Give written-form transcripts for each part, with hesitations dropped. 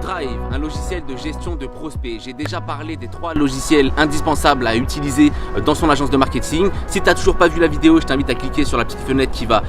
PypeDrive, un logiciel de gestion de prospects. J'ai déjà parlé des 3 logiciels indispensables à utiliser dans son agence de marketing. Si tu n'as toujours pas vu la vidéo, je t'invite à cliquer sur la petite fenêtre qui va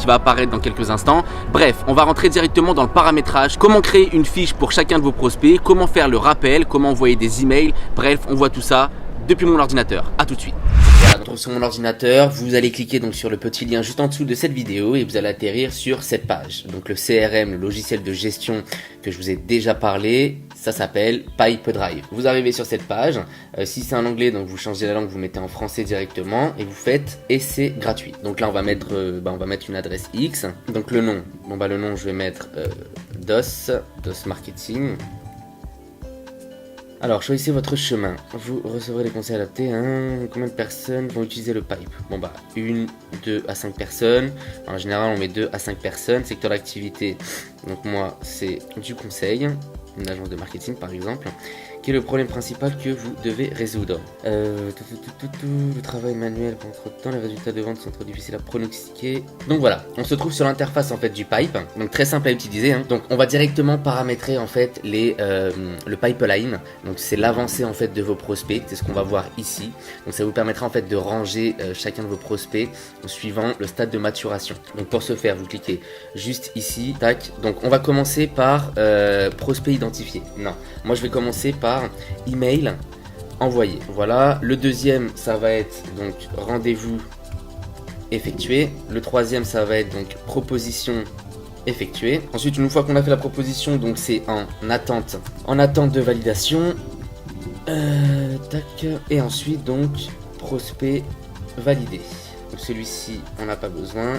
apparaître dans quelques instants. Bref, on va rentrer directement dans le paramétrage. Comment créer une fiche pour chacun de vos prospects, comment faire le rappel, comment envoyer des emails. Bref, on voit tout ça depuis mon ordinateur. À tout de suite. Voilà, on trouve sur mon ordinateur, vous allez cliquer donc sur le petit lien juste en dessous de cette vidéo et vous allez atterrir sur cette page. Donc le CRM, le logiciel de gestion que je vous ai déjà parlé, ça s'appelle PypeDrive. Vous arrivez sur cette page, si c'est en anglais, donc vous changez la langue, vous mettez en français directement et vous faites essai gratuit. Donc là on va mettre une adresse X. Donc le nom, le nom je vais mettre DOS Marketing. Alors, choisissez votre chemin. Vous recevrez les conseils adaptés. Combien de personnes vont utiliser le pipe? 1, 2 à 5 personnes. En général, on met 2 à 5 personnes. Secteur d'activité. Donc moi, c'est du conseil. Une agence de marketing, par exemple. Quel est le problème principal que vous devez résoudre? Le travail manuel contre temps, les résultats de vente sont trop difficiles à pronostiquer. Donc voilà, on se trouve sur l'interface en fait du pipe, donc très simple à utiliser. Donc on va directement paramétrer en fait le pipeline. Donc c'est l'avancée en fait de vos prospects, c'est ce qu'on va voir ici. Donc ça vous permettra en fait de ranger chacun de vos prospects en suivant le stade de maturation. Donc pour ce faire, vous cliquez juste ici, tac. Donc on va commencer par prospect identifié. Non, moi je vais commencer par email envoyé. Voilà, le deuxième ça va être donc rendez-vous effectué. Le troisième ça va être donc proposition effectuée. Ensuite, une fois qu'on a fait la proposition, donc c'est en attente de validation. Tac. Et ensuite donc prospect validé. Donc celui-ci on n'a pas besoin.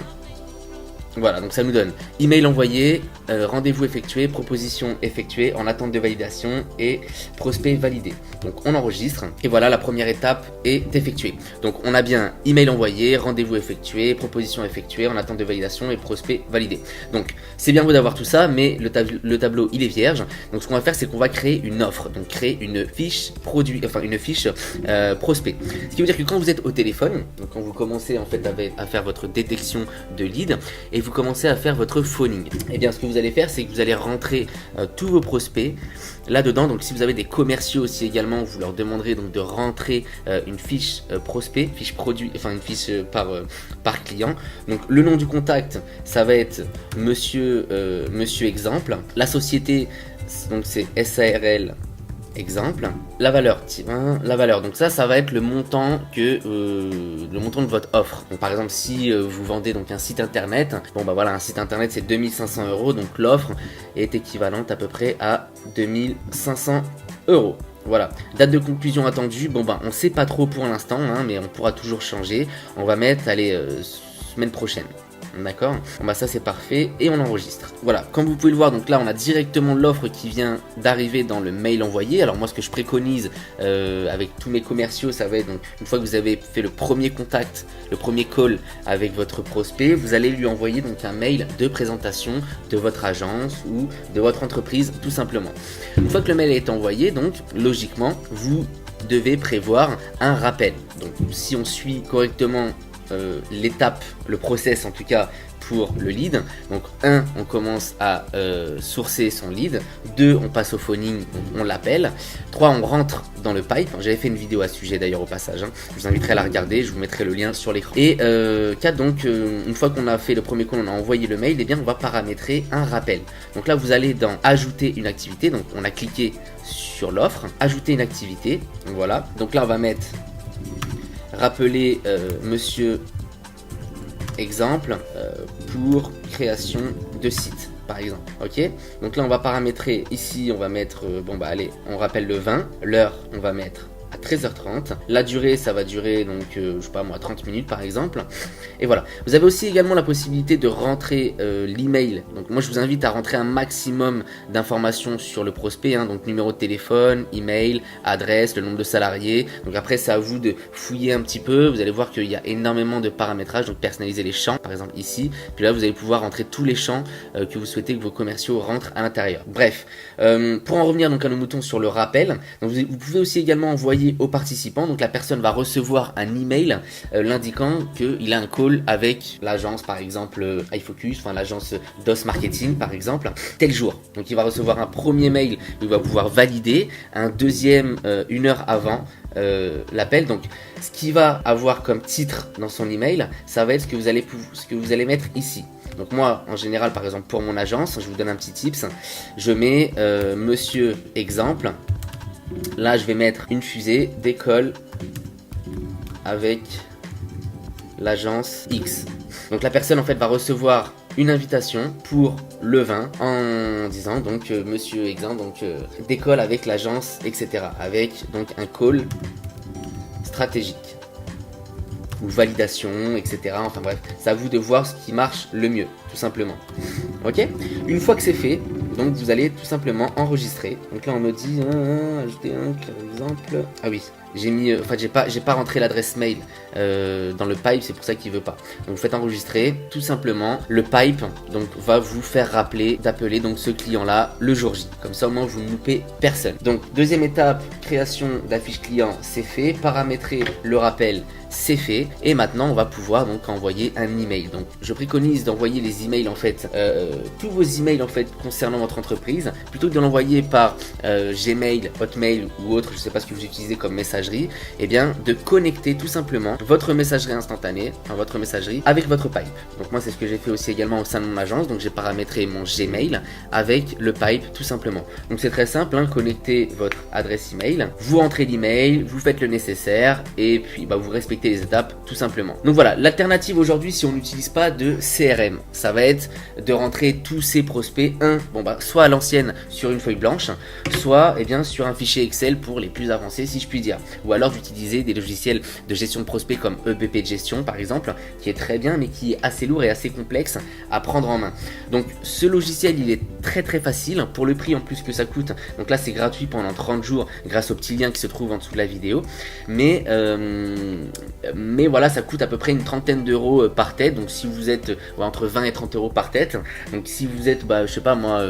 Voilà, donc ça nous donne email envoyé, rendez-vous effectué, proposition effectuée, en attente de validation et prospect validé. Donc on enregistre et voilà, la première étape est effectuée. Donc on a bien email envoyé, rendez-vous effectué, proposition effectuée, en attente de validation et prospect validé. Donc c'est bien beau d'avoir tout ça, mais le tableau il est vierge. Donc ce qu'on va faire, c'est qu'on va créer une offre, donc créer une fiche produit, enfin une fiche prospect. Ce qui veut dire que quand vous êtes au téléphone, donc quand vous commencez en fait à faire votre détection de lead et vous commencez à faire votre phoning, et bien ce que vous allez faire, c'est que vous allez rentrer tous vos prospects là-dedans. Donc si vous avez des commerciaux aussi également, vous leur demanderez donc de rentrer une fiche prospect, fiche produit, enfin une fiche par client. Donc le nom du contact, ça va être monsieur exemple. La société, donc c'est SARL exemple. La valeur, donc ça va être le montant de votre offre. Donc par exemple, si vous vendez donc un site internet, un site internet c'est 2500 €, donc l'offre est équivalente à peu près à 2500 €. Voilà, date de conclusion attendue, on sait pas trop pour l'instant, mais on pourra toujours changer. On va mettre, semaine prochaine. D'accord, ça c'est parfait et on enregistre. Voilà, comme vous pouvez le voir, donc là on a directement l'offre qui vient d'arriver dans le mail envoyé. Alors moi ce que je préconise avec tous mes commerciaux, ça va être donc une fois que vous avez fait le premier contact, le premier call avec votre prospect, vous allez lui envoyer donc un mail de présentation de votre agence ou de votre entreprise tout simplement. Une fois que le mail est envoyé, donc logiquement vous devez prévoir un rappel. Donc si on suit correctement l'étape, le process en tout cas pour le lead. Donc 1, on commence à sourcer son lead. 2, on passe au phoning, on l'appelle. 3, on rentre dans le pipe. J'avais fait une vidéo à ce sujet d'ailleurs au passage. Je vous inviterai à la regarder, je vous mettrai le lien sur l'écran. Et 4, donc une fois qu'on a fait le premier call, on a envoyé le mail, on va paramétrer un rappel. Donc là vous allez dans ajouter une activité. Donc on a cliqué sur l'offre, ajouter une activité. Donc voilà. Donc là on va mettre rappeler monsieur exemple pour création de site par exemple. Ok, donc là on va paramétrer ici, on va mettre on rappelle le 20, l'heure on va mettre à 13h30, la durée ça va durer donc je sais pas moi 30 minutes par exemple. Et voilà, vous avez aussi également la possibilité de rentrer l'email. Donc moi je vous invite à rentrer un maximum d'informations sur le prospect, donc numéro de téléphone, email, adresse, le nombre de salariés. Donc après c'est à vous de fouiller un petit peu, vous allez voir qu'il y a énormément de paramétrages. Donc personnaliser les champs par exemple ici, puis là vous allez pouvoir rentrer tous les champs que vous souhaitez que vos commerciaux rentrent à l'intérieur. Bref, pour en revenir donc à nos moutons sur le rappel, donc vous pouvez aussi également envoyer envoyer aux participants. Donc la personne va recevoir un email l'indiquant qu'il a un call avec l'agence, par exemple iFocus, enfin l'agence DOS Marketing par exemple, tel jour. Donc il va recevoir un premier mail où il va pouvoir valider, un deuxième 1 heure avant l'appel. Donc ce qu'il va avoir comme titre dans son email, ça va être ce que vous allez mettre ici. Donc moi, en général, par exemple pour mon agence, je vous donne un petit tips, je mets monsieur exemple. Là, je vais mettre une fusée d'école avec l'agence X. Donc la personne en fait va recevoir une invitation pour le 20 en disant donc monsieur exemple, donc d'école avec l'agence, etc. Avec donc un call stratégique ou validation, etc. Enfin bref, c'est à vous de voir ce qui marche le mieux, tout simplement. Ok. Une fois que c'est fait, donc vous allez tout simplement enregistrer. Donc là on me dit ajouter un exemple. Ah oui, j'ai mis, en fait j'ai pas rentré l'adresse mail dans le pipe, c'est pour ça qu'il veut pas. Donc vous faites enregistrer, tout simplement. Le pipe donc va vous faire rappeler d'appeler donc ce client là le jour J. Comme ça au moins vous ne loupez personne. Donc deuxième étape, création d'affiche client, c'est fait. Paramétrer le rappel, c'est fait. Et maintenant on va pouvoir donc envoyer un email. Donc je préconise d'envoyer les emails en fait, tous vos emails en fait concernant votre entreprise, plutôt que de l'envoyer par Gmail, Hotmail ou autre, je sais pas ce que vous utilisez comme messagerie, et bien de connecter tout simplement votre messagerie instantanée, enfin votre messagerie avec votre pipe. Donc moi c'est ce que j'ai fait aussi également au sein de mon agence. Donc j'ai paramétré mon Gmail avec le pipe tout simplement. Donc c'est très simple, hein, connectez votre adresse email, vous rentrez l'email, vous faites le nécessaire et puis vous respectez les étapes tout simplement. Donc voilà, l'alternative aujourd'hui si on n'utilise pas de CRM, ça va être de rentrer tous ces prospects, soit à l'ancienne sur une feuille blanche, soit sur un fichier Excel pour les plus avancés si je puis dire. Ou alors d'utiliser des logiciels de gestion de prospects comme EBP de gestion par exemple, qui est très bien mais qui est assez lourd et assez complexe à prendre en main. Donc ce logiciel il est très facile pour le prix en plus que ça coûte. Donc là c'est gratuit pendant 30 jours grâce au petit lien qui se trouve en dessous de la vidéo. Mais voilà, ça coûte à peu près une trentaine d'euros par tête. Donc si vous êtes entre 20 et 30 euros par tête. Donc si vous êtes je sais pas moi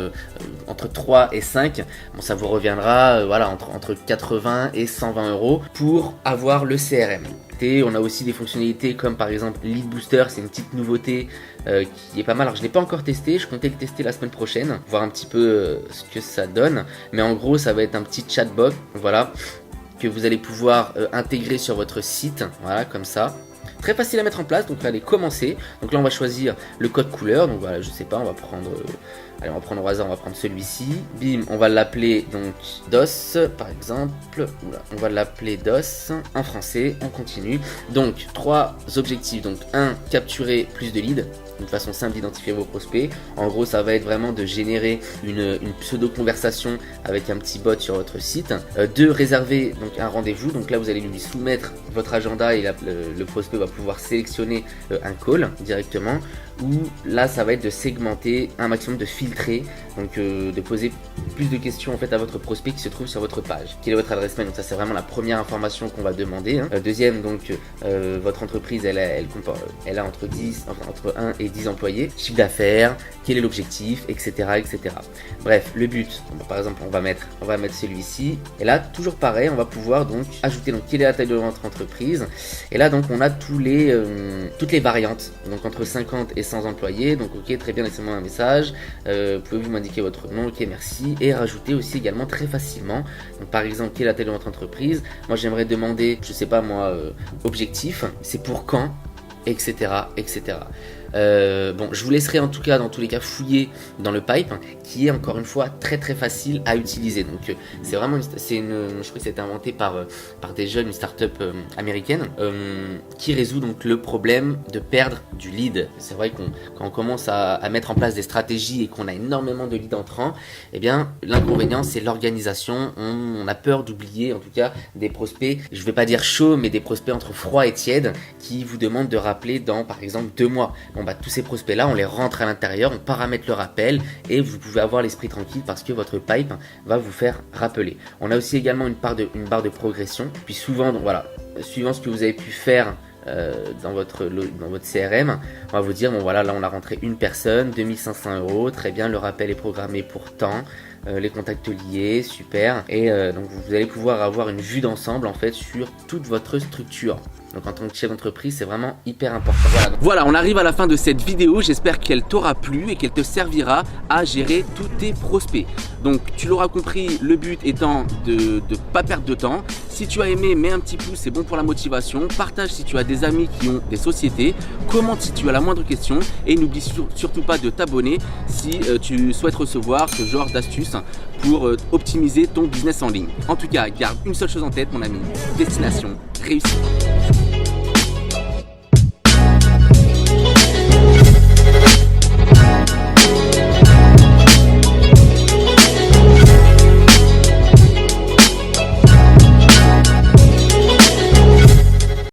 entre 3 et 5, ça vous reviendra entre 80 et 120 euros pour avoir le CRM. On a aussi des fonctionnalités comme par exemple Lead Booster, c'est une petite nouveauté qui est pas mal. Alors je l'ai pas encore testé, je comptais le tester la semaine prochaine, voir un petit peu ce que ça donne. Mais en gros ça va être un petit chatbot, voilà, que vous allez pouvoir intégrer sur votre site, voilà comme ça. Très facile à mettre en place, donc allez commencer. Donc là on va choisir le code couleur, donc voilà je sais pas, on va prendre au hasard, on va prendre celui-ci. Bim, on va l'appeler donc DOS par exemple. Oula, on va l'appeler DOS en français, on continue. Donc 3 objectifs, donc 1, capturer plus de leads, une façon simple d'identifier vos prospects. En gros ça va être vraiment de générer une pseudo conversation avec un petit bot sur votre site. 2, réserver donc un rendez-vous, donc là vous allez lui soumettre votre agenda et le prospect va pouvoir sélectionner un call directement. Ou là ça va être de segmenter un maximum, de filtrer, donc de poser plus de questions en fait à votre prospect qui se trouve sur votre page. Quelle est votre adresse mail? Donc ça c'est vraiment la première information qu'on va demander. Deuxième, donc votre entreprise elle a entre 1 et 10 employés, chiffre d'affaires, quel est l'objectif, etc., etc. Bref, le but, par exemple on va mettre celui-ci, et là toujours pareil, on va pouvoir donc ajouter donc quelle est la taille de votre entreprise, et là donc on a toutes les variantes, donc entre 50 et 100 employés, donc ok, très bien, laissez-moi un message, pouvez-vous m'indiquer votre nom, ok merci, et rajouter aussi également très facilement, donc par exemple quelle est la taille de votre entreprise, moi j'aimerais demander, je sais pas moi, objectif, c'est pour quand, etc., etc. Je vous laisserai en tout cas dans tous les cas fouiller dans le pipe qui est encore une fois très facile à utiliser. Donc c'est vraiment je crois que c'est inventé par des jeunes, une start-up américaine qui résout donc le problème de perdre du lead. C'est vrai quand on commence à mettre en place des stratégies et qu'on a énormément de leads entrants, eh bien l'inconvénient c'est l'organisation. On a peur d'oublier en tout cas des prospects, je vais pas dire chauds, mais des prospects entre froid et tiède qui vous demandent de rappeler dans par exemple 2 mois. Tous ces prospects là on les rentre à l'intérieur, on paramètre le rappel et vous pouvez avoir l'esprit tranquille parce que votre pipe va vous faire rappeler. On a aussi également une barre de progression, puis souvent donc voilà, suivant ce que vous avez pu faire dans votre CRM. On va vous dire, bon voilà, là on a rentré une personne, 2500 €, très bien, le rappel est programmé pour tant. Les contacts liés, super. Et donc vous allez pouvoir avoir une vue d'ensemble en fait sur toute votre structure. Donc en tant que chef d'entreprise, c'est vraiment hyper important. Voilà, on arrive à la fin de cette vidéo. J'espère qu'elle t'aura plu et qu'elle te servira à gérer tous tes prospects. Donc tu l'auras compris, le but étant de ne pas perdre de temps. Si tu as aimé, mets un petit pouce, c'est bon pour la motivation. Partage si tu as des amis qui ont des sociétés. Commente si tu as la moindre question. Et n'oublie surtout pas de t'abonner si tu souhaites recevoir ce genre d'astuces pour optimiser ton business en ligne. En tout cas, garde une seule chose en tête, mon ami. Destination réussie.